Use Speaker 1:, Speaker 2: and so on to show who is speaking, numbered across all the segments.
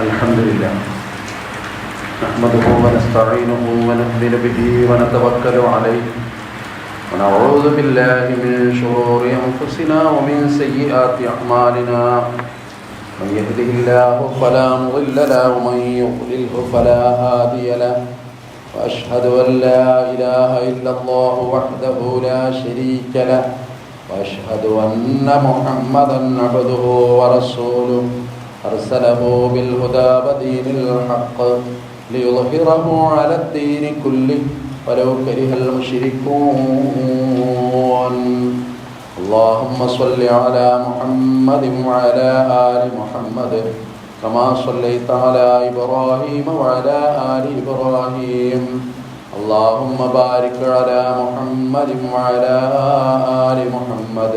Speaker 1: الحمد لله نحمده ونستعينه ونؤمن به ونتوكل عليه ونعوذ بالله من شرور أنفسنا ومن سيئات أعمالنا من يهده الله فلا مضل له ومن يضلله فلا هادي له وأشهد أن لا إله إلا الله وحده لا شريك له وأشهد أن محمدا عبده ورسوله أرسله بالهدى ودين الحق ليظهره على الدين كله ولو كره المشركون اللهم صل على محمد وعلى آل محمد كما صليت على إبراهيم وعلى آل إبراهيم اللهم بارك على محمد وعلى آل محمد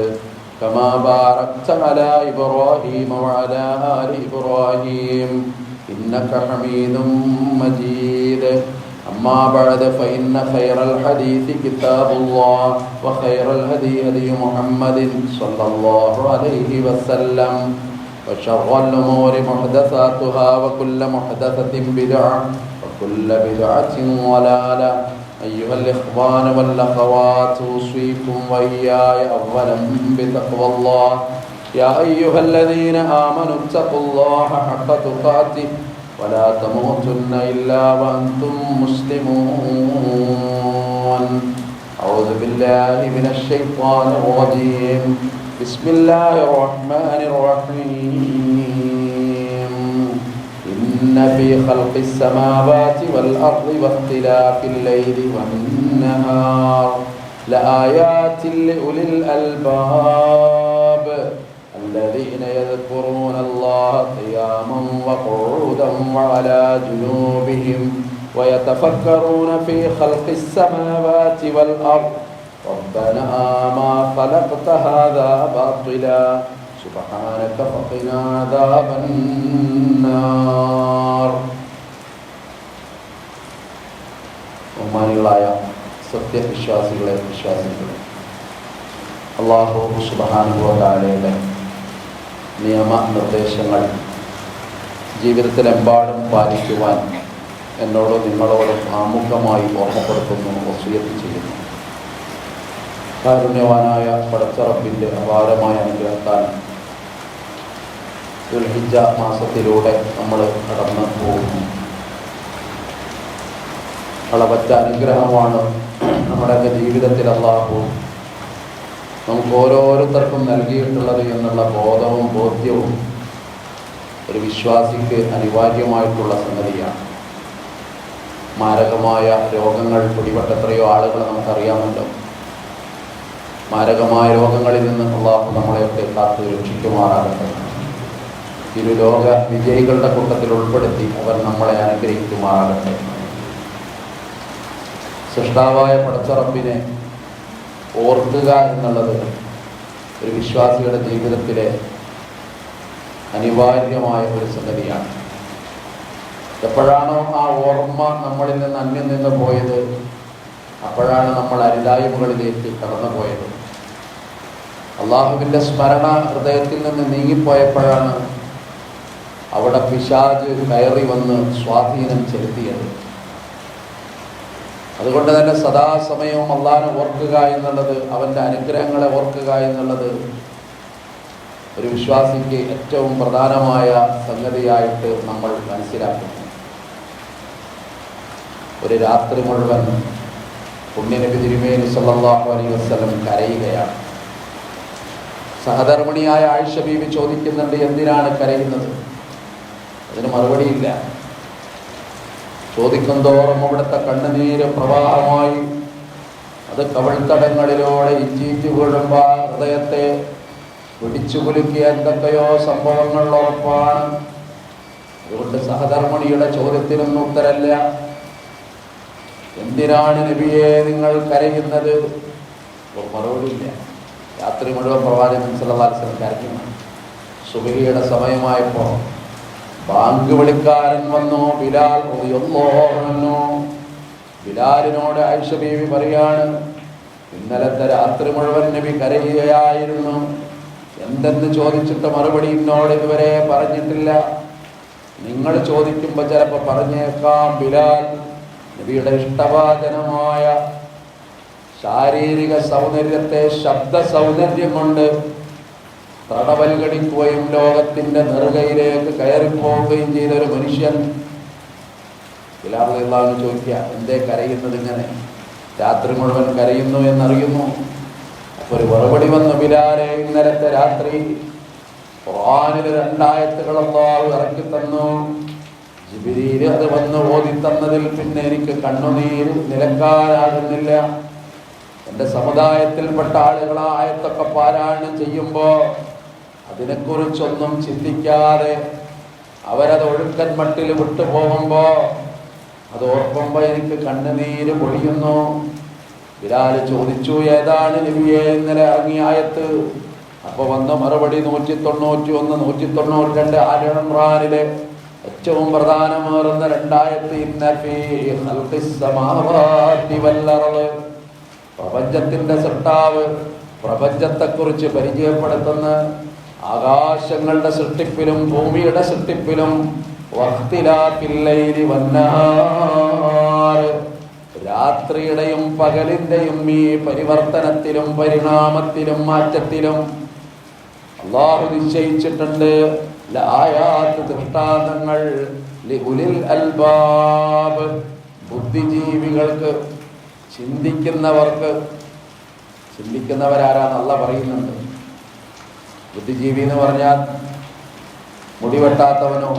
Speaker 1: كما باركت على إبراهيم وعلى آل إبراهيم إنك حميد مجيد أما بعد فإن خير الحديث كتاب الله وخير الهدي هدي محمد صلى الله عليه وسلم وشر الأمور محدثاتها وكل محدثة بدعة وكل بدعة ضلالة أيها الإخوان والأخوات أوصيكم وإياي أولا بتقوى الله يا أيها الذين آمنوا اتقوا الله حق تقاته ولا تموتن إلا وأنتم مسلمون أعوذ بالله من الشيطان الرجيم بسم الله الرحمن الرحيم إن في خلق السماوات والأرض واختلاف الليل والنهار لآيات لأولي الألباب الذين يذكرون الله قياما وقعودا وعلى جنوبهم ويتفكرون في خلق السماوات والأرض ربنا ما خلقت هذا باطلا سبحانك فقنا عذاب النار. ബഹുമാനികളായ സത്യവിശ്വാസികളെ വിശ്വാസികളെ, അല്ലാഹു സുബ്ഹാനഹു വ തആലയുടെ നിയമനിർദ്ദേശങ്ങൾ ജീവിതത്തിലെമ്പാടും പാലിക്കുവാൻ എന്നോടും നിങ്ങളോടും ആമുഖമായി ഓർമ്മപ്പെടുത്തുന്നു, വസിയത്ത് ചെയ്യുന്നു. കാരുണ്യവാനായ പടച്ച റബ്ബിൻ്റെ അപാരമായ അനുഗ്രഹത്താൽ ദുൽഹിജ്ജ മാസത്തിലൂടെ നമ്മൾ കടന്നു പോകുന്നു. അളവറ്റ അനുഗ്രഹമാണ് നമ്മുടെ ജീവിതത്തിൽ അല്ലാഹു നമുക്ക് ഓരോരുത്തർക്കും നൽകിയിട്ടുള്ളത് എന്നുള്ള ബോധവും ബോധ്യവും ഒരു വിശ്വാസിക്ക് അനിവാര്യമായിട്ടുള്ള സംഗതിയാണ്. മാരകമായ രോഗങ്ങൾ പിടിപെട്ട എത്രയോ ആളുകൾ നമുക്കറിയാമല്ലോ. മാരകമായ രോഗങ്ങളിൽ നിന്ന് അല്ലാഹു നമ്മളെയൊക്കെ കാത്തു രക്ഷിക്കുമാറാകട്ടെ. ഇരു ലോക വിജയികളുടെ കൂട്ടത്തിൽ ഉൾപ്പെടുത്തി അവർ നമ്മളെ അനുഗ്രഹിക്കുമാറാകട്ടെ. സൃഷ്ടാവായ പടച്ച റബ്ബിനെ ഓർക്കുക എന്നുള്ളത് ഒരു വിശ്വാസിയുടെ ജീവിതത്തിലെ അനിവാര്യമായ ഒരു സംഗതിയാണ്. എപ്പോഴാണോ ആ ഓർമ്മ നമ്മളിൽ നിന്ന് അന്യം നിന്ന് പോയത്, അപ്പോഴാണ് നമ്മൾ അരുതായ്മകളിലേക്ക് കടന്നു പോയത്. അള്ളാഹുവിൻ്റെ സ്മരണ ഹൃദയത്തിൽ നിന്ന് നീങ്ങിപ്പോയപ്പോഴാണ് അവിടെ പിശാച് കയറി വന്ന് സ്വാധീനം ചെലുത്തിയത്. അതുകൊണ്ട് തന്നെ സദാസമയവും അള്ളാഹനെ ഓർക്കുക എന്നുള്ളത്, അവൻ്റെ അനുഗ്രഹങ്ങളെ ഓർക്കുക എന്നുള്ളത് ഒരു വിശ്വാസിക്ക് ഏറ്റവും പ്രധാനമായ സംഗതിയായിട്ട് നമ്മൾ മനസ്സിലാക്കുന്നു. ഒരു രാത്രി മുഴുവൻ പുണ്യനബി തിരുമേനി സല്ലല്ലാഹു അലൈഹി വസല്ലം കരയുകയാണ്. സഹധർമ്മിണിയായ ആയിഷ ബീവി ചോദിക്കുന്നുണ്ട്, എന്തിനാണ് കരയുന്നത്? അതിന് മറുപടിയില്ല. ചോദിക്കും തോറും അവിടുത്തെ കണ്ണുനീര് പ്രവാഹമായി അത് കവിൾത്തടങ്ങളിലൂടെ ഇഞ്ചിഞ്ചു വീഴുമ്പോൾ ഹൃദയത്തെ പിടിച്ചു കുലുക്കിയ എന്തൊക്കെയോ സംഭവങ്ങൾ ഉറപ്പാണ്. അതുകൊണ്ട് സഹധർമ്മിണിയുടെ ചോദ്യത്തിനൊന്നും ഉത്തരല്ല. എന്തിനാണ് നബിയെ നിങ്ങൾ കരയുന്നത്? മറുപടിയില്ല. രാത്രി മുഴുവൻ പ്രവാചകൻ സല്ലല്ലാഹു അലൈഹി വസല്ലം കരഞ്ഞു. സുബഹിയുടെ സമയമായപ്പോൾ ബാങ്ക് വിളിക്കാരൻ വന്നു. ബിലാൽ റളിയല്ലാഹു അൻഹു. ബിലാലിനോട് ആയിഷ ബീവി പറയാണ്, ഇന്നലത്തെ രാത്രി മുഴുവൻ നബി കരയുകയായിരുന്നു. എന്തെന്ന് ചോദിച്ചിട്ട് മറുപടി എന്നോട് ഇതുവരെ പറഞ്ഞിട്ടില്ല. നിങ്ങൾ ചോദിക്കുമ്പോൾ ചിലപ്പോൾ പറഞ്ഞേക്കാം ബിലാൽ നബിയുടെ ഇഷ്ടവാചനമായ ശാരീരിക സൗന്ദര്യത്തെ ശബ്ദ സൗന്ദര്യം കൊണ്ട് തടവൽഗണിക്കുകയും ലോകത്തിന്റെ നെറുകയിലേക്ക് കയറിപ്പോവുകയും ചെയ്തൊരു മനുഷ്യൻ. ബിലാൽ റളിയല്ലാഹു അൻഹു ചോദിക്കുക, എന്തേ കരയുന്നത് ഇങ്ങനെ? രാത്രി മുഴുവൻ കരയുന്നു എന്നറിയുന്നു. അപ്പൊ ഒരു മറുപടി വന്നു, ബിലാലെ, ഇന്നലത്തെ രാത്രി ഖുർആനിൽ 2 ആയത്തുകൾ അല്ലാഹു ഇറക്കി തന്നു. ജിബ്രീൽ അത് വന്ന് ഓതി തന്നതിൽ പിന്നെ എനിക്ക് കണ്ണുനീര് നിലക്കാനാകുന്നില്ല. എൻ്റെ സമുദായത്തിൽപ്പെട്ട ആളുകൾ ആ ആയത്തൊക്കെ പാരായണം ചെയ്യുമ്പോൾ അതിനെക്കുറിച്ചൊന്നും ചിന്തിക്കാതെ അവരത് ഒഴുക്കൻ മട്ടിൽ വിട്ടുപോകുമ്പോൾ അത് ഓർക്കുമ്പോൾ എനിക്ക് കണ്ണുനീര് പൊഴിയുന്നു. ബിലാൽ ചോദിച്ചു, ഏതാണ് നബിയെ ഇന്നലെ ഇറങ്ങിയ ആയത്ത്? അപ്പൊ വന്ന മറുപടി 191, 192 ആല ഇംറാനിലെ ഏറ്റവും പ്രധാനമേറുന്ന 2 ആയത്ത്. ഇന്ന ഫീ ഖൽഖിസ് സമാവാതി വൽ അർള്, പ്രപഞ്ചത്തിന്റെ സൃഷ്ടാവ്, പ്രപഞ്ചത്തെക്കുറിച്ച് പരിചയപ്പെടുത്തുന്ന ആകാശങ്ങളുടെ സൃഷ്ടിപ്പിലും ഭൂമിയുടെ സൃഷ്ടിപ്പിലും വഖ്തിലാഫിൽ ലൈലി വന്നഹാർ, രാത്രിയുടെയും പകലിന്റെയും ഈ പരിവർത്തനത്തിലും പരിണാമത്തിലും മാറ്റത്തിലും അല്ലാഹു നിശ്ചയിച്ചിട്ടുണ്ട് ലആയാത്ത്, ദൃഷ്ടാന്തങ്ങൾ, ലിഉലിൽ അൽബാബ്, ബുദ്ധിജീവികൾക്ക്, ചിന്തിക്കുന്നവർക്ക്. ചിന്തിക്കുന്നവരാരാന്നല്ല പറയുന്നുണ്ട്. ബുദ്ധിജീവി എന്ന് പറഞ്ഞാൽ മുടി വെട്ടാത്തവനോ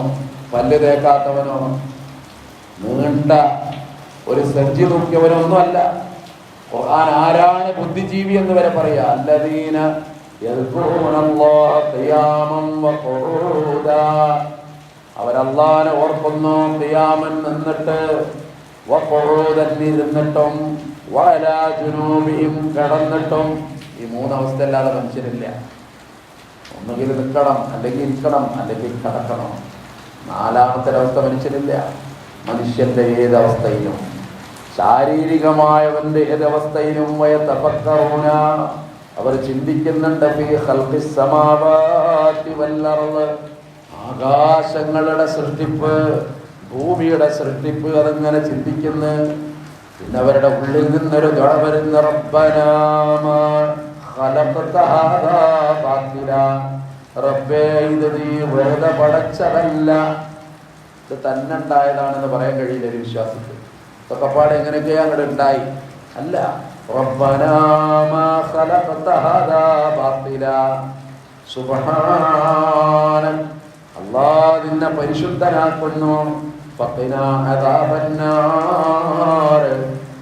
Speaker 1: പല്ല് തേക്കാത്തവനോ നീണ്ട ഒരു സഞ്ചി തൂക്കിയവനോ ഒന്നുമല്ല. ഖുർആൻ ആരാണ് ബുദ്ധിജീവി എന്ന് വരെ പറയാ. അല്ലദീന യദ്കുറൂനല്ലാഹ ഖിയാമൻ വഖുഊദാ, അവരല്ലാഹനെ ഓർക്കുന്നു ഖിയാമൻ നിന്നിട്ട്, വഖുഊദൻ ഇരുന്നിട്ടും, വഅലാ ജുനൂബിഹിം കിടന്നിട്ടും. ഈ 3 അവസ്ഥ അല്ലാതെ മനുഷ്യരില്ല. ഒന്നുകിൽ നിൽക്കണം, അല്ലെങ്കിൽ ഇരിക്കണം, അല്ലെങ്കിൽ കിടക്കണം. 4ാമത്തെ അവസ്ഥ മനുഷ്യനില്ല. മനുഷ്യന്റെ ഏതവസ്ഥയിലും, ശാരീരികമായവന്റെ ഏതവസ്ഥയിലും വയതഫക്കറൂന, അവർ ചിന്തിക്കുന്നുണ്ട്. ഫീ ഖൽഖിസ് സമാവാതി വൽ അർള്, ആകാശങ്ങളുടെ സൃഷ്ടിപ്പ്, ഭൂമിയുടെ സൃഷ്ടിപ്പ്, അതങ്ങനെ ചിന്തിക്കുന്നു. പിന്നെ അവരുടെ ഉള്ളിൽ നിന്നൊരു ദുആ വരുന്ന, റബ്ബനാ മാ ഖലഖത ഹാദാ ബാതിലാ, റബ്ബേ ഇത് നീ വെറുതെ പടച്ചതല്ല, ഇത് തന്നെ ഉണ്ടായതാണെന്ന് പറയാൻ കഴിയില്ല ഒരു വിശ്വാസിക്ക്. ഇതൊക്കെപ്പാട് എങ്ങനെയൊക്കെയാ അങ്ങോട്ട് ഉണ്ടായി? അല്ല, റബ്ബനാ മാ ഖലഖത ഹാദാ ബാതിലാ, സുബ്ഹാനക, അല്ലാഹ് നിന്നെ പരിശുദ്ധനാക്കുന്നു. ഫഖിനാ അദാബന്നാർ,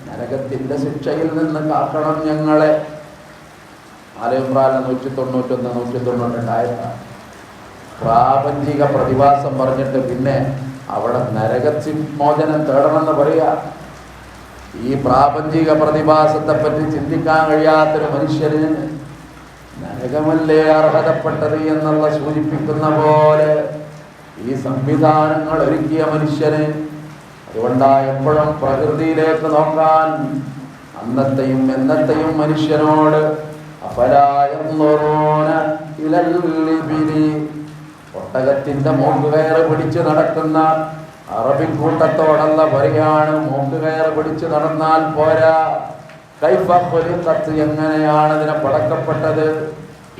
Speaker 1: നരകത്തിന്റെ ശിക്ഷയിൽ നിന്ന് കാക്കണം ഞങ്ങളെ. ആല ഇംറാൻ 191, 192 ആയത്താണ്. പ്രാപഞ്ചിക പ്രതിഭാസം പറഞ്ഞിട്ട് പിന്നെ അവിടെ നരകമോചനം തേടണമെന്ന് പറയാ. ഈ പ്രാപഞ്ചിക പ്രതിഭാസത്തെ പറ്റി ചിന്തിക്കാൻ കഴിയാത്തൊരു മനുഷ്യന് നരകമല്ലേ അർഹതപ്പെട്ടത് എന്നുള്ള സൂചിപ്പിക്കുന്ന പോലെ ഈ സംവിധാനങ്ങൾ ഒരുക്കിയ മനുഷ്യന്. അതുകൊണ്ടാ എപ്പോഴും പ്രകൃതിയിലേക്ക് നോക്കാൻ അന്നത്തെയും എന്നത്തെയും മനുഷ്യനോട് ഒട്ടകത്തിന്റെ മൂക്കുകയറ് പിടിച്ച് നടക്കുന്ന അറബിക്കൂട്ടത്തോടല്ല പറയാണ്, മൂക്കുകയറ് പിടിച്ച് നടന്നാൽ പോരാ. കൈഫ ഖുലിഖത്, എങ്ങനെയാണ് ഇതിനെ പടക്കപ്പെട്ടത്?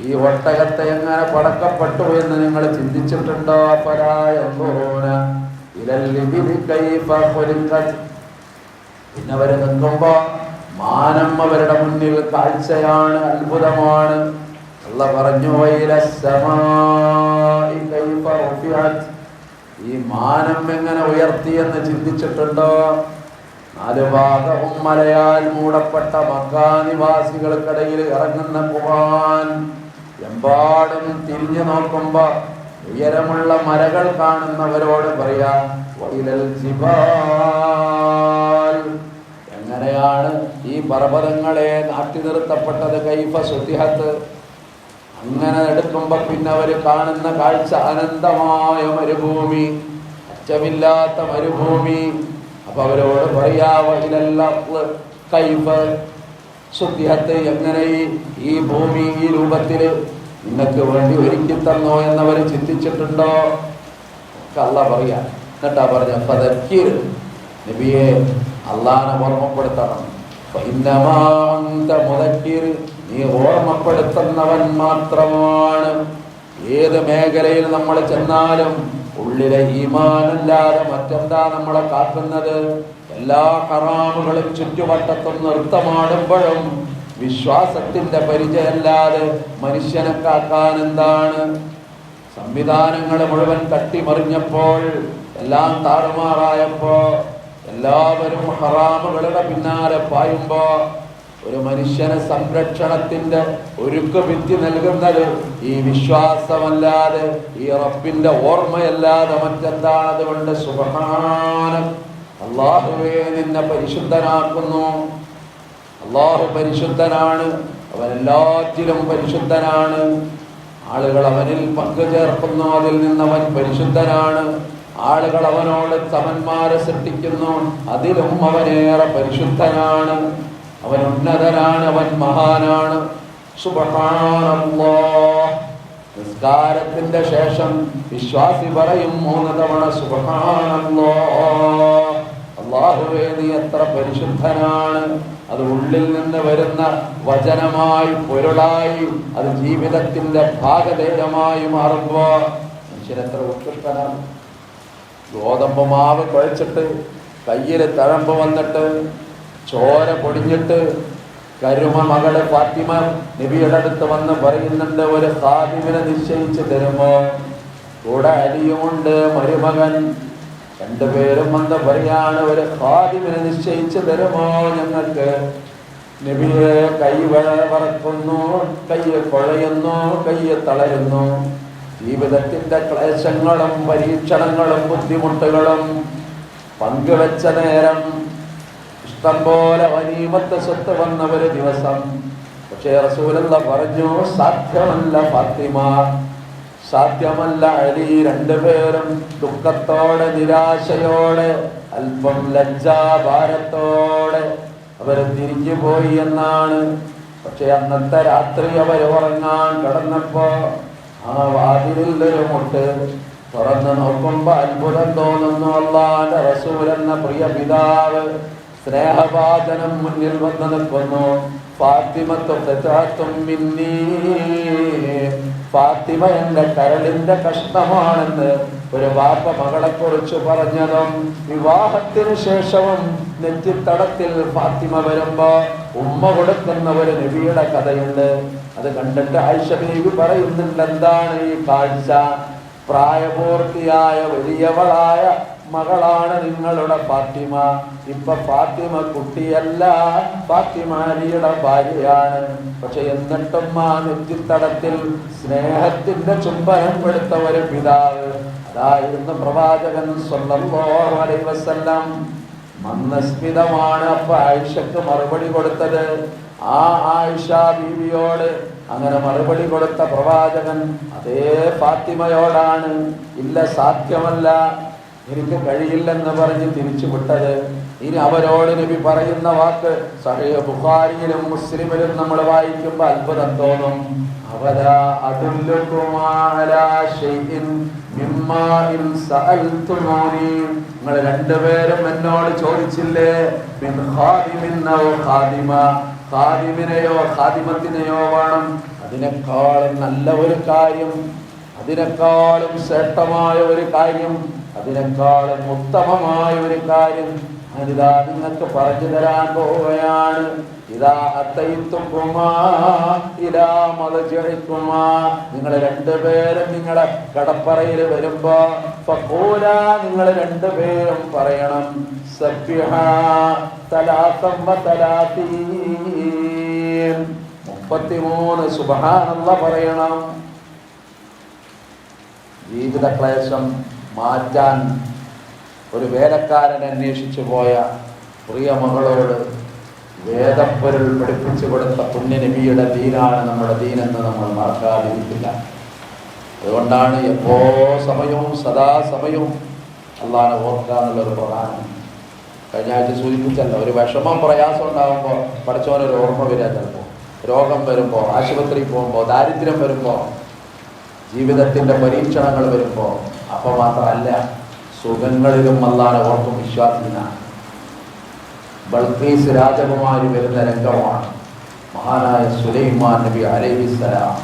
Speaker 1: ഈ ഒട്ടകത്തെ എങ്ങനെ പടക്കപ്പെട്ടു എന്ന് നിങ്ങൾ ചിന്തിച്ചിട്ടുണ്ടോ? പിന്നെ അവര് നിൽക്കുമ്പോ മാനം അവരുടെ മുന്നിൽ കാഴ്ചയാണ്, അത്ഭുതമാണ്. അല്ലാഹ് പറഞ്ഞു, ഈ മാനം എങ്ങനെ ഉയർത്തിയെന്ന് ചിന്തിച്ചിട്ടുണ്ടോ? 4 ഭാഗവും മലയാൽ മൂടപ്പെട്ട മക്കാ നിവാസികൾക്കിടയിൽ ഇറങ്ങുന്ന ഖുർആൻ എമ്പാടും തിരിഞ്ഞു നോക്കുമ്പോ ഉയരമുള്ള മലകൾ കാണുന്നവരോട് പറയാ, വൈലൽ ജിബാൽ, എങ്ങനെയാണ് ഈ പർവ്വതങ്ങളെ നാട്ടി നിർത്തപ്പെട്ടത്? കൈഫ സുതിഹത്ത്. അങ്ങനെ എടുക്കുമ്പോ പിന്നെ അവര് കാണുന്ന കാഴ്ച അനന്തമായ മരുഭൂമി, അറ്റമില്ലാത്ത മരുഭൂമി. അപ്പൊ അവരോട് പറയാ, കൈഫ സുതിഹത്ത്, എങ്ങനെ ഈ ഭൂമി ഈ രൂപത്തില് നിങ്ങൾക്ക് വേണ്ടി ഒരുക്കി തന്നോ എന്നവർ ചിന്തിച്ചിട്ടുണ്ടോ? അള്ളാഹ് പറയാ. എന്നിട്ടാ പറഞ്ഞ ഫദക്കിർ, നബിയെ അള്ളാഹനെ ഓർമ്മപ്പെടുത്തണം. ഫഇന്നമാ അൻത മുദക്കിർ, നീ ഓർമ്മപ്പെടുത്തുന്നവൻ മാത്രമാണ്. ഏത് മേഖലയിൽ നമ്മൾ ചെന്നാലും ഉള്ളിലെ ഈമാനല്ലാതെ മറ്റെന്താ നമ്മളെ കാക്കുന്നത്? എല്ലാ ഹറാമുകളും ചുറ്റുവട്ടത്തും നൃത്തമാടുമ്പോഴും വിശ്വാസത്തിന്റെ പരിചയമല്ലാതെ മനുഷ്യനെ കാക്കാൻ എന്താണ്? സംവിധാനങ്ങൾ മുഴുവൻ തട്ടിമറിഞ്ഞപ്പോൾ, എല്ലാം താറുമാറായപ്പോ, എല്ലാവരും ഹറാമുകളുടെ പിന്നാലെ പായുമ്പോ ഒരു മനുഷ്യന് സംരക്ഷണത്തിന്റെ ഒരുക്ക് ഭിത്തി നൽകുന്നത് ഈ വിശ്വാസമല്ലാതെ, ഈ റബ്ബിന്റെ ഓർമ്മയല്ലാതെ മറ്റെന്താണ്? അതുകൊണ്ട് സുബ്ഹാന, അല്ലാഹുവേ നിന്നെ പരിശുദ്ധനാക്കുന്നു. അല്ലാഹു പരിശുദ്ധനാണ്, അവൻ എല്ലാറ്റിലും പരിശുദ്ധനാണ്. ആളുകൾ അവനിൽ പങ്കു ചേർക്കുന്നു, അതിൽ നിന്നവൻ പരിശുദ്ധനാണ്. ആളുകൾ അവനോട് സമന്മാരെ സൃഷ്ടിക്കുന്നു, അതിലും അവനേറെ പരിശുദ്ധനാണ്. അവൻ ഉന്നതനാണ്, അവൻ മഹാനാണ്. സുബ്ഹാനല്ലാഹ്. നിസ്കാരത്തിന്റെ ശേഷം വിശ്വാസി പറയും 3 തവണ സുബ്ഹാനല്ലാഹ്. അല്ലാഹുവേ നീ എത്ര പരിശുദ്ധനാണ്. അത് ഉള്ളിൽ നിന്ന് വരുന്ന വചനമായി, പൊരുളായി, അത് ജീവിതത്തിന്റെ ഭാഗധേയമായി മാറുമ്പോ മനുഷ്യനെത്ര ഉത്കൃഷ്ടനാണ്. ഗോതമ്പ് മാവ് കുഴച്ചിട്ട് കയ്യിൽ തഴമ്പ് വന്നിട്ട് ചോര പൊടിഞ്ഞിട്ട് കരുമ മകള് ഫാത്തിമ നബിയുടെ അടുത്ത് വന്ന് പറയുന്നുണ്ട്, ഒരു ഖാദിമിനെ നിശ്ചയിച്ച് തരുമോ? കൂടെ അലിയുമുണ്ട്, മരുമകൻ. 2 പേരും വന്ന് പറയാണ്, ഒരു ഖാദിമിനെ നിശ്ചയിച്ച് തരുമോ ഞങ്ങൾക്ക്? നബിയെ കൈ വറക്കുന്നു, കയ്യ് കുഴയുന്നു, കയ്യ് തളരുന്നു. ജീവിതത്തിന്റെ ക്ലേശങ്ങളും പരീക്ഷണങ്ങളും ബുദ്ധിമുട്ടുകളും പങ്കുവെച്ച നേരം ഇഷ്ടം പോലെ ഗനീമത്ത് സ്വത്ത് വന്ന ഒരു ദിവസം. പക്ഷേ റസൂലുള്ളാഹി പറഞ്ഞു, സാധ്യമല്ല ഫാത്തിമ, സാധ്യമല്ല അലി. 2 പേരും ദുഃഖത്തോടെ, നിരാശയോടെ, അല്പം ലജ്ജാഭാരത്തോടെ അവർ തിരിഞ്ഞു പോയി എന്നാണ്. പക്ഷെ അന്നത്തെ രാത്രി അവർ ഉറങ്ങാൻ കിടന്നപ്പോ ആ വാതിലിൽ ഒരു മുട്ട് തുറന്നു നോക്കുമ്പോ അത്ഭുതം തോന്നുന്നു. അല്ലാഹുവിന്റെ റസൂൽ എന്ന പ്രിയ പിതാവ് സ്നേഹഭാജനം മുന്നിൽ വന്ന് നിൽക്കുന്നു. ഫാത്തിമ എന്റെ കരളിന്റെ കഷ്ണമാണെന്ന് ഒരു വാപ്പ മകളെ കുറിച്ച് പറഞ്ഞതും വിവാഹത്തിന് ശേഷവും നെറ്റിത്തടത്തിൽ ഫാത്തിമ വരുമ്പോ ഉമ്മ കൊടുക്കുന്ന ഒരു നബിയുടെ കഥയുണ്ട്. അത് കണ്ടിട്ട് ആയിഷ ബീവി പറയുന്നുണ്ട്, എന്താണ് ഈ കാഴ്ച? പ്രായപൂർത്തിയായ വലിയവളായ മകളാണ് നിങ്ങളുടെ ഫാത്തിമ. ഇപ്പൊ ഫാത്തിമ കുട്ടിയല്ല, ഫാത്തിമ അലിയുടെ ഭാര്യയാണ്. പക്ഷെ എന്നിട്ടും ആ നെറ്റിത്തടത്തിൽ സ്നേഹത്തിന്റെ ചുംബനം കൊടുത്ത ഒരു പിതാവ്, അതായിരുന്നു പ്രവാചകൻ സ്വല്ലല്ലാഹു അലൈഹി വസല്ലം. മന്ദസ്മിതമാണ് അപ്പൊ ആയിഷക്ക് മറുപടി കൊടുത്തത്. ആ ആയിഷ ബീവിയോട് അങ്ങനെ മറുപടി കൊടുത്ത പ്രവാചകൻ അതേ ഫാത്തിമയോടാണ്, ഇല്ല സാധ്യമല്ല, എനിക്ക് കഴിയില്ലെന്ന് പറഞ്ഞ് തിരിച്ചു വിട്ടത്. ഇനി അവരോട് നബി പറയുന്ന വാക്ക് സഹീഹ് ബുഖാരിയിലും മുസ്ലിമിലും നമ്മൾ വായിക്കുമ്പോൾ അത്ഭുതം തോന്നും. അവലാ അദുല്ലുകുമാ അലാ ശൈഇൻ മിമ്മാ ഇൻ സഅൽതുമൂനി, നിങ്ങൾ 2 പേരും എന്നോട് ചോദിച്ചില്ലേ, മിൻ ഖാദിമിൻ ഔ ഖാദിമ, ഖാദിമിനെയോ ഖാദിമത്തിനെയോ വേണം. അതിനേക്കാളും നല്ല ഒരു കാര്യം, അതിനേക്കാളും ശ്രേഷ്ഠമായ ഒരു കാര്യം, അതിനേക്കാളും ഉത്തമമായ ഒരു കാര്യം അതിതാ നിങ്ങൾക്ക് പറഞ്ഞു തരാൻ പോവുകയാണ്. ഇതാ അത്തയ്തുകുമാ ഇലാ മദ്ജഇകുമാ, നിങ്ങൾ 2 പേരും നിങ്ങളെ കടപ്പറയിൽ വരുമ്പോ ഫഖൂലാ, നിങ്ങൾ 2 പേരും പറയണം സബ്ബിഹാ തലാത്തം വതലാത്തീൻ, 33 സുബ്ഹാനല്ലാഹ് പറയണം. ജീവിത ക്ലേശം മാറ്റാൻ ഒരു വേലക്കാരൻ അന്വേഷിച്ചു പോയ പ്രിയ മകളോട് വേദപ്പൊരുൾ പഠിപ്പിച്ചു കൊടുത്ത പുണ്യ നബിയുടെ ദീനാണ് നമ്മുടെ ദീനെന്ന് നമ്മൾ മറക്കാതിരിക്കില്ല. അതുകൊണ്ടാണ് എപ്പോ സമയവും സദാസമയവും അള്ളാഹനെ ഓർക്കാന്നുള്ളൊരു പ്രധാനം. കഴിഞ്ഞ ആഴ്ച സൂചിപ്പിച്ചല്ലോ, ഒരു വിഷമം പ്രയാസം ഉണ്ടാകുമ്പോൾ പഠിച്ചവനൊരു ഓർമ്മ വരിക. ചിലപ്പോൾ രോഗം വരുമ്പോൾ, ആശുപത്രിയിൽ പോകുമ്പോൾ, ദാരിദ്ര്യം വരുമ്പോൾ, ജീവിതത്തിന്റെ പരീക്ഷണങ്ങൾ വരുമ്പോൾ അപ്പൊ മാത്രമല്ല, സുഖങ്ങളിലും അല്ലാതെ ഓർക്കും വിശ്വാസിനാണ്. ബൽഖീസ് രാജകുമാരി വരുന്ന രംഗമാണ് മഹാനായ സുലൈമാൻ നബി അലൈഹിസ്സലാം.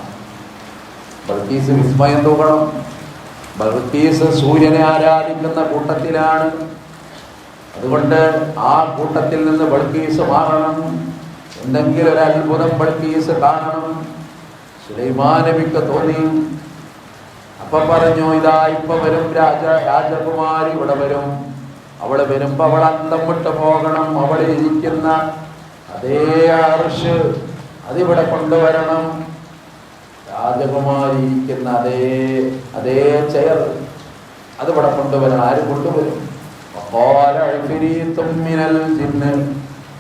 Speaker 1: ബൽഖീസ് വിസ്മയം തൂക്കണം. ബൽഖീസ് സൂര്യനെ ആരാധിക്കുന്ന കൂട്ടത്തിലാണ്. അതുകൊണ്ട് ആ കൂട്ടത്തിൽ നിന്ന് ബൽഖീസ് മാറണം. എന്തെങ്കിലും ഒരു അത്ഭുതം ബൽഖീസ് കാണണം. സുലൈമാൻ നബിക്ക് തോന്നി. അപ്പൊ പറഞ്ഞു, ഇതാ ഇപ്പൊ വരും രാജകുമാരി ഇവിടെ വരും. അവള് വരുമ്പോ അവൾ അന്തം വിട്ട് പോകണം. അവിടെ ഇരിക്കുന്ന അതേ അർശ് അതിവിടെ കൊണ്ടുവരണം. രാജകുമാരി ഇരിക്കുന്ന അതേ ചെയർ അതിവിടെ കൊണ്ടുവരണം. ആര് കൊണ്ടുവരും?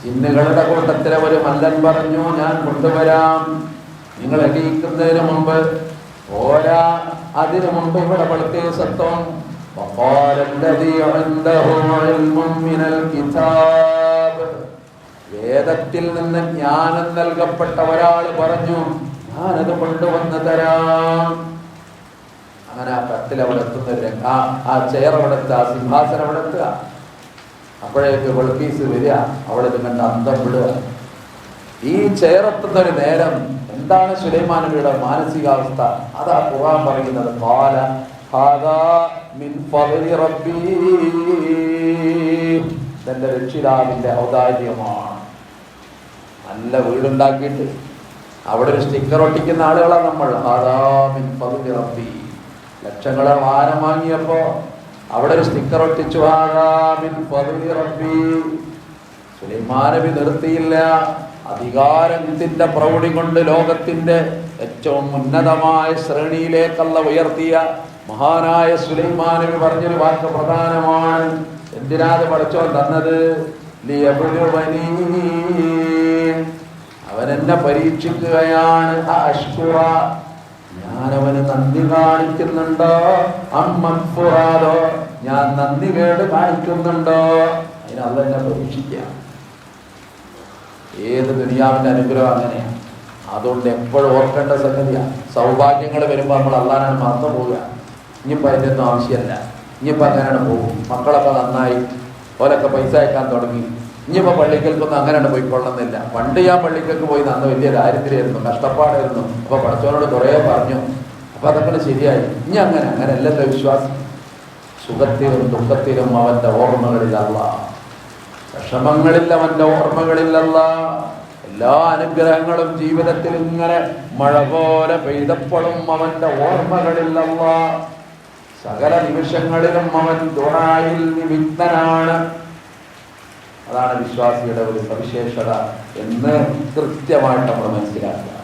Speaker 1: ജിന്നുകളുടെ കൂട്ടത്തിലെ ഒരു മല്ലൻ പറഞ്ഞു, ഞാൻ കൊണ്ടുവരാം. നിങ്ങൾ എണീക്കുന്നതിന് മുമ്പ് പോരാ, അതിനു മുമ്പ് ഇവിടെ ബൽഖീസത്തും വേദത്തിൽ നിന്ന് ജ്ഞാനം നൽകപ്പെട്ട ഒരാൾ പറഞ്ഞു, ഞാനത് കൊണ്ടുവന്ന് തരാം. അങ്ങനെ ആ കട്ടിൽ അവിടെ എത്തുന്ന ആ ചെയർ അവിടെ എത്തുക, ആ സിംഹാസനം അവിടെ എത്തുക. അപ്പോഴേക്ക് ബൽഖീസ് വരിക. അവിടെ കണ്ട് അന്തം വിടുക. ഈ ചെയറെത്തുന്ന ഒരു നേരം എന്താണ് സുലൈമാൻ നബിയുടെ മാനസികാവസ്ഥ? അതാ ഖുർആൻ പറയുന്നത്, ഖാല ഹാദാ മിൻ ഫദ്ലി റബ്ബി, ഇതെന്റെ രക്ഷിതാവിന്റെ ഔദാര്യമാണ്. നല്ല വീടുണ്ടാക്കിയിട്ട് അവിടെ ഒരു സ്റ്റിക്കർ ഒട്ടിക്കുന്ന ആളുകളാണ് നമ്മൾ. ഹാദാ മിൻ ഫദ്ലി റബ്ബി, ലക്ഷങ്ങളെ വാഹനം വാങ്ങിയപ്പോ അവിടെ ഒരു സ്റ്റിക്കർ ഒട്ടിച്ചു, ഹാദാ മിൻ ഫദ്ലി റബ്ബി. സുലൈമാൻ നബി നിർത്തിയില്ല. അധികാരത്തിന്റെ പ്രൗഢി കൊണ്ട് ലോകത്തിന്റെ ഏറ്റവും ഉന്നതമായ ശ്രേണിയിലേക്കല്ല ഉയർത്തിയ മഹാനായ സുലൈമാൻ നബി പറഞ്ഞൊരു വാക്ക് പ്രധാനമാണ്. എന്തിനാത് പഠിച്ചോൻ തന്നത്? അവൻ എന്നെ പരീക്ഷിക്കുകയാണ്. ഞാനവന് നന്ദി കാണിക്കുന്നുണ്ടോ, അമ്മഫുറാദോ, ഞാൻ നന്ദി കേട് കാണിക്കുന്നുണ്ടോ? അതിനല്ല എന്നെ പരീക്ഷിക്കാം. ഏത് ദുനിയാവിന്റെ അനുഗ്രഹം അങ്ങനെയാണ്. അതുകൊണ്ട് എപ്പോഴും ഓർക്കേണ്ട സംഗതിയാണ്. സൗഭാഗ്യങ്ങൾ വരുമ്പോൾ നമ്മൾ അള്ളാനാണ് മറന്നു പോവുക. ഇനിയിപ്പോൾ അതിൻ്റെ ഒന്നും ആവശ്യമല്ല. ഇനിയിപ്പോൾ അങ്ങനെയാണ് പോകും. മക്കളൊക്കെ നന്നായി, ഓലൊക്കെ പൈസ അയക്കാൻ തുടങ്ങി. ഇനിയിപ്പോൾ പള്ളിക്കൽക്കൊന്നും അങ്ങനെയാണ് പോയിക്കൊള്ളുന്നില്ല. പണ്ട് ഞാൻ പള്ളിക്കൽക്ക് പോയി അന്ന് വലിയ ദാരിദ്ര്യമായിരുന്നു, കഷ്ടപ്പാടായിരുന്നു. അപ്പോൾ പഠിച്ചവനോട് കുറേ പറഞ്ഞു. അപ്പോൾ അതൊക്കെ ശരിയായി. ഇനി അങ്ങനെയല്ലല്ലോ വിശ്വാസം. സുഖത്തിലും ദുഃഖത്തിലും അവൻ്റെ ഓർമ്മകളിലല്ല, വിഷമങ്ങളിൽ അവൻ്റെ ഓർമ്മകളിലല്ല. എല്ലാ അനുഗ്രഹങ്ങളും ജീവിതത്തിൽ ഇങ്ങനെ മഴ പോലെ പെയ്തപ്പോഴും അവൻ്റെ ഓർമ്മകളിലല്ല. സകല നിമിഷങ്ങളിലും അവൻ ദുആയിൽ നിമിത്തനാണ്. അതാണ് വിശ്വാസിയുടെ ഒരു സവിശേഷത എന്ന് കൃത്യമായിട്ട് നമ്മൾ മനസ്സിലാക്കുക.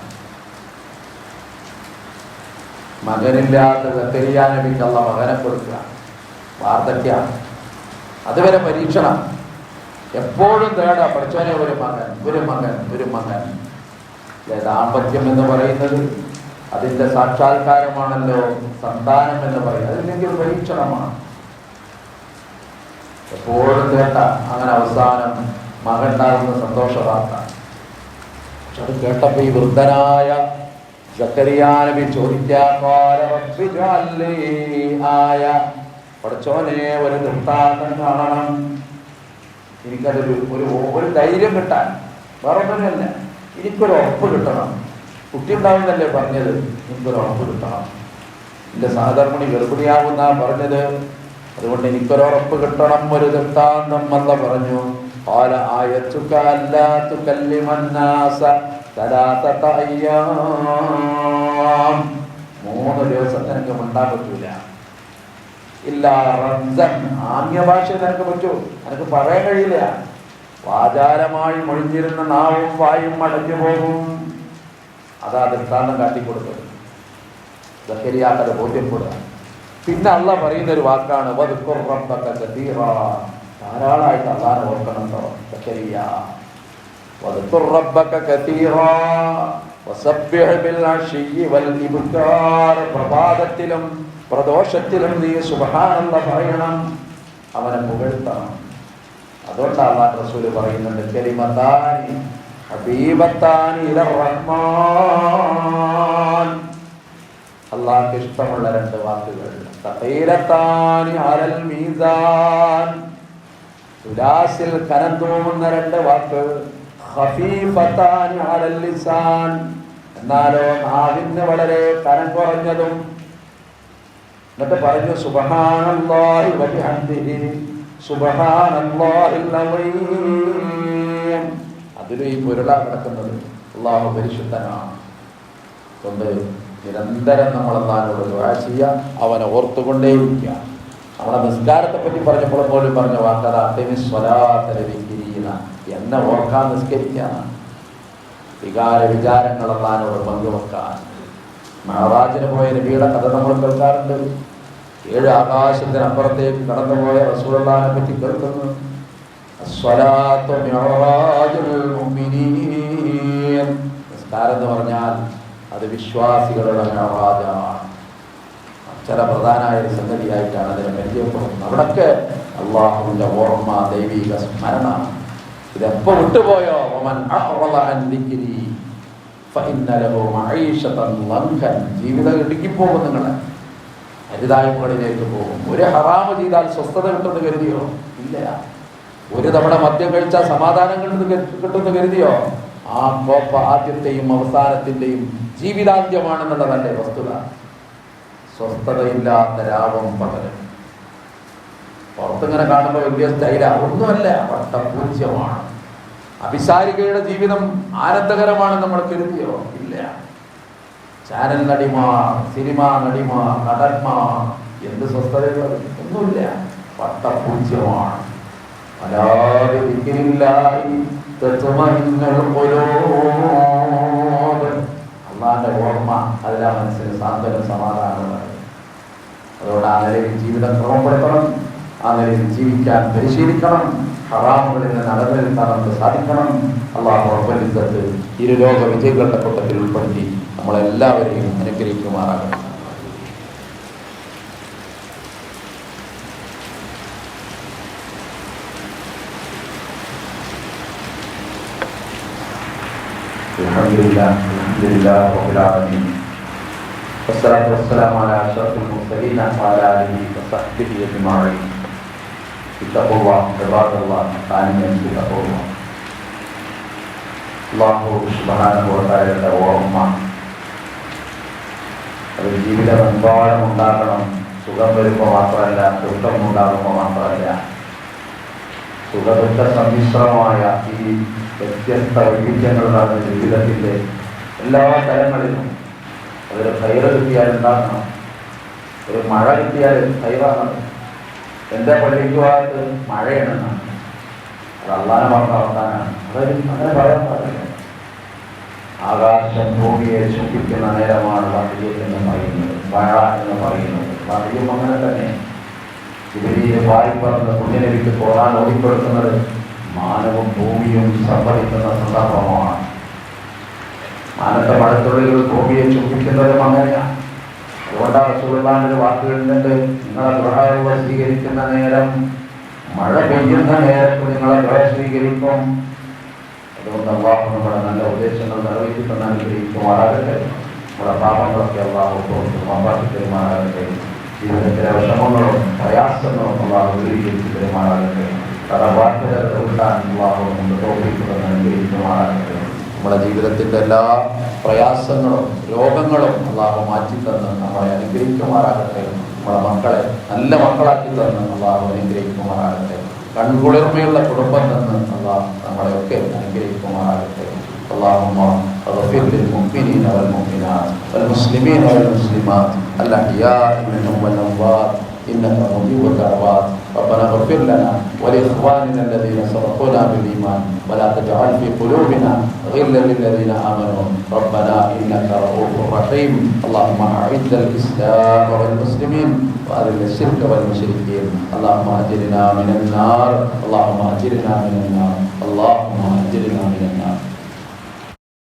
Speaker 1: മകനില്ലാത്ത സക്കരിയ നബിക്ക് അല്ലാഹ് മകനെ കൊടുക്കുക. വാർദ്ധക്യമാണ്, അതുവരെ പരീക്ഷണം. എപ്പോഴും തേടാ പഠിച്ചവനെ ഒരു മകൻ. ദാമ്പത്യം എന്ന് പറയുന്നത് അതിൻ്റെ സാക്ഷാത്കാരമാണല്ലോ സന്താനം എന്ന് പറയുന്നത്. അതില്ലെങ്കിൽ പരീക്ഷണമാണ്. എപ്പോഴും കേട്ട അങ്ങനെ അവസാനം മകനുണ്ടാകുന്ന സന്തോഷ വാർത്ത. പക്ഷെ അത് കേട്ടപ്പോ ഈ വൃദ്ധനായ സക്കരിയ നബി ചോദിക്കാൻ, പഠിച്ചോനെ ഒരു ദൃഷ്ടാന്തം കാണണം, എനിക്കതൊരു ഒരു ധൈര്യം കിട്ടാൻ, വേറെ ഒന്നുമല്ല, എനിക്കൊരു ഉറപ്പ് കിട്ടണം. കുട്ടി ഉണ്ടാവുന്നല്ലേ പറഞ്ഞത്, എനിക്കൊരു ഉറപ്പ് കിട്ടണം. എൻ്റെ സഹധർമ്മിണി ഗർഭിണിയാകുന്ന പറഞ്ഞത്, അതുകൊണ്ട് എനിക്കൊരുറപ്പ് കിട്ടണം, ഒരു ദൃഷ്ടാന്തം അല്ല പറഞ്ഞു. ഖാല ആയതുക അല്ലാ തുകല്ലിമന്നാസ സലാസത അയ്യാം, 3 ദിവസം നിനക്ക് മിണ്ടാൻ പറ്റൂല. ഇല്ല റംസൻ, ആംഗ്യ ഭാഷ നിനക്ക് പറ്റൂ, നിനക്ക് പറയാൻ കഴിയില്ല. വാചാരമായി മൊഴിഞ്ഞിരുന്ന നാവും വായും അടഞ്ഞു പോകും. അതാ ദൃഷ്ടാന്തം കാട്ടിക്കൊടുത്തത്. സക്കരിയാക്കത് ബോധ്യപ്പെടുക. പിന്നെ അള്ളാഹ് പറയുന്ന ഒരു വാക്കാണ്, വദ്കുർ റബ്ബക കസീറാ, ധാരാളമായിട്ട് അള്ളാഹനെ ഓർക്കണട്ടോ സക്കരിയ. വദ്കുർ റബ്ബക കസീറാ വസബ്ബിഹ് ബിൽ അശിയ്യി വൽ ഇബ്കാർ, പ്രഭാതത്തിലും പ്രദോഷത്തിലും നീ സുബ്ഹാനല്ലാഹ് പറയണം, അവനെ പുകഴ്ത്തണം. അതുകൊണ്ട് അള്ളാഹ് റസൂൽ പറയുന്നുണ്ട്, കലിമതാനി ഹബീബത്താനി ഇലർ റഹ്മാൻ, അള്ളാഹ്ക്ക് ഇഷ്ടമുള്ള രണ്ട് വാക്കുകൾ. തഖീലത്താനി അലൽ മീസാൻ, തുലാസിൽ കനം തൂങ്ങുന്ന രണ്ട് വാക്ക്. ഖഫീഫത്താനി അലൽ ലിസാൻ, എന്നാലോ നാവിന് വളരെ കനം കുറഞ്ഞതും. എന്നിട്ട് പറഞ്ഞു സുബ്ഹാനല്ലാഹി വബിഹംദിഹി സുബ്ഹാനല്ലാഹിൽ അളീം. അതിലും ഈ പൊരുളാ കിടക്കുന്നത്. അല്ലാഹു പരിശുദ്ധനാണ്. കൊണ്ട് നിരന്തരം നമ്മൾ അല്ലാഹുവോട് ദുആ ചെയ്യുക, അവനെ ഓർത്തുകൊണ്ടേയിരിക്കുക. നമ്മളെ നിസ്കാരത്തെ പറ്റി പറഞ്ഞപ്പോൾ പോലും പറഞ്ഞ വാക്കത എന്നെ ഓർക്കാൻ നിസ്കരിക്കാനാണ്. വികാര വിചാരങ്ങൾ അല്ലാഹുവോട് പങ്കുവെക്കാൻ. മെഹറാജിന് പോയ നബിയുടെ കഥ നമ്മൾ കേൾക്കാറുണ്ട്. 7 ആകാശത്തിനപ്പുറത്തേക്ക് കടന്നുപോയ റസൂലുള്ളാഹിനെ പറ്റി കേൾക്കുന്നു. അസ്സലാത്തു മിഅ്റാജുൽ മുഅ്മിനീൻ. നിസ്കാരം എന്ന് പറഞ്ഞാൽ അത് വിശ്വാസികളുടെ മെഹറാജാണ്. ചില പ്രധാനമായ ഒരു സംഗതിയായിട്ടാണ് അതിനെ പരിചയപ്പെടുന്നത്. അവിടൊക്കെ അള്ളാഹുവിന്റെ ഓർമ്മ, ദൈവിക സ്മരണ. ഇതെപ്പോ വിട്ടുപോയോ വമൻ അഅ്റള അൻ ദിക്രി ഫഇന്ന ലഹു മഈശതൻ ലൻകൻ. ജീവിതം ഇടുങ്ങിപ്പോകും. നിങ്ങളെ അരുതായ്മകളിലേക്ക് പോകും. ഒരു ഹറാമ് ചെയ്താൽ സ്വസ്ഥത കിട്ടുമെന്ന് കരുതിയോ? ഇല്ല. ഒരു തവണ മദ്യം കഴിച്ചാൽ സമാധാനം കിട്ടുമെന്ന് കരുതിയോ? ആ കോപ്പ ആദ്യത്തെയും അവസാനത്തിന്റെയും ജീവിതാന്ത്യമാണെന്നുള്ളതല്ലേ വസ്തുത. സ്വസ്ഥതയില്ലാത്ത രാവും പകലും. പുറത്തിങ്ങനെ കാണുമ്പോൾ വലിയ സ്റ്റൈല ഒന്നുമല്ല, വട്ടപൂജ്യമാണ്. അഭിസാരികയുടെ ജീവിതം ആനന്ദകരമാണെന്ന് നമ്മൾ കരുതിയോ? ഇല്ല. ചാനൽ നടിമാർ, സിനിമാ നടിമാർ, നടന്മാർ, എന്ത് സ്വസ്ഥതയുള്ളത്? ഒന്നുമില്ല, വട്ടപൂജ്യമാണ്. അല്ലാതെ അള്ളാന്റെ ഓർമ്മ, അതിലാ മനസ്സിന് സാന്ത്വനം, സമാധാനമാണ്. അതുകൊണ്ട് ആ നിലയിൽ ജീവിതം ക്രമപ്പെടുത്തണം. ആ നിലയിൽ ജീവിക്കാൻ പരിശീലിക്കണം. ഹറാമുകളിൽ നിന്ന് അകന്നു നിൽക്കാൻ നമുക്ക് സാധിക്കണം. അള്ളാഹു റബ്ബുൽ ഇസ്സത്ത് ഇരുലോക വിജയികളുടെ കൂട്ടത്തിൽ ഉൾപ്പെടുത്തി നമ്മളെല്ലാവരെയും അനുഗ്രഹിക്കുമാറാകണം. അൽഹംദുലില്ലാഹി റബ്ബിൽ ആലമീൻ. വസ്സലാത്തു വസ്സലാമു അലാ അഷ്റഫിൽ മുർസലീൻ വഅലാ ആലിഹി വസഹ്ബിഹി അജ്മഈൻ. ഇത്തഖുല്ലാഹ് ഇബാദല്ലാഹ് തആല. അല്ലാഹു സുബ്ഹാനഹു വ തആലയുടെ ഓർമ്മ അത് ജീവിതമെമ്പാടും ഉണ്ടാകണം. സുഖം വരുമ്പോൾ മാത്രമല്ല, ദുഃഖം ഉണ്ടാകുമ്പോൾ മാത്രമല്ല, സുഖദുഃഖ സമ്മിശ്രമായ ഈ വ്യത്യസ്ത വൈവിധ്യങ്ങളാണ് ജീവിതത്തിൻ്റെ എല്ലാ തലങ്ങളിലും. അതൊരു ഖൈറ് കിട്ടിയാൽ ഉണ്ടാകണം. ഒരു മഴ കിട്ടിയാൽ ഖൈറാണ്. എൻ്റെ പള്ളിക്ക് ഭാഗത്ത് മഴയാണെന്നാണ്. അത് അള്ളാഹനെ പറഞ്ഞ വർത്താനാണ്. അങ്ങനെ പറയാൻ പാടില്ല. ആകാശം ഭൂമിയെ സൃഷ്ടിക്കുന്ന നേരമാണ് വഹ്യ് എന്ന് പറയുന്നത്, മഴ എന്ന് പറയുന്നത്. വഹ്യും അങ്ങനെ തന്നെ. ജിബ്രീൽ വായ്പറന്ന് പുണ്യനബിക്ക് ഖുർആൻ ഓതിക്കൊടുക്കുന്നത് മാനവും ഭൂമിയും സംഭവിക്കുന്ന സന്ദർഭമാണ്. മാനത്തെ മഴത്തുള്ളികൾ ഭൂമിയെ ചുംബിക്കുന്നതും അങ്ങനെയാണ്. അതുകൊണ്ടാണ് റസൂലുള്ളാഹിന്റെ വാക്കുകളിലുണ്ട്, നിങ്ങളെ ദുആ സ്വീകരിക്കുന്ന നേരം മഴ പെയ്യുന്ന നേരത്ത് നിങ്ങളെ ദുആ സ്വീകരിക്കും. അതുകൊണ്ട് അല്ലാഹു നമ്മുടെ നല്ല ഉദ്ദേശങ്ങൾ നിറവേറ്റുന്ന അനുഗ്രഹിക്കുമാറാകട്ടെ. നമ്മുടെ പാപങ്ങളൊക്കെ അല്ലാഹു പുറത്ത് മാപ്പാക്കി തരുമാറാകട്ടെ. ജീവിതത്തിലെ വിഷമങ്ങളും പ്രയാസങ്ങളും അല്ലാഹു ദൂരീകരിച്ച് തരുമാറാകട്ടെ. കടബാധ്യത തീർക്കാൻ അല്ലാഹു നമുക്ക് തൗഫീഖ് അനുഗ്രഹിക്കുമാറാകട്ടെ. നമ്മുടെ ജീവിതത്തിൻ്റെ എല്ലാ പ്രയാസങ്ങളും രോഗങ്ങളും അല്ലാഹു മാറ്റിത്തന്ന് നമ്മളെ അനുഗ്രഹിക്കുമാറാകട്ടെ. നമ്മുടെ മക്കളെ നല്ല മക്കളാക്കി തന്ന് അല്ലാഹു അനുഗ്രഹിക്കുമാറാകട്ടെ. കൺകുളിർമയുള്ള കുടുംബം തന്ന് അല്ലാഹു നമ്മളെയൊക്കെ അനുഗ്രഹിക്കുമാറാകട്ടെ. اللهم اغفر للمؤمنين والمؤمنات والمسلمين والمسلمات الأحياء منهم والأموات إنك مجيب الدعوات. ربنا اغفر لنا ولإخواننا الذين سبقونا بالإيمان ولا تجعل في قلوبنا غلا للذين آمنوا ربنا إنك رؤوف رحيم. اللهم أعز الإسلام والمسلمين وأذل الشرك والمشركين. اللهم أجرنا من النار. اللهم أجرنا من النار. اللهم أجرنا من النار.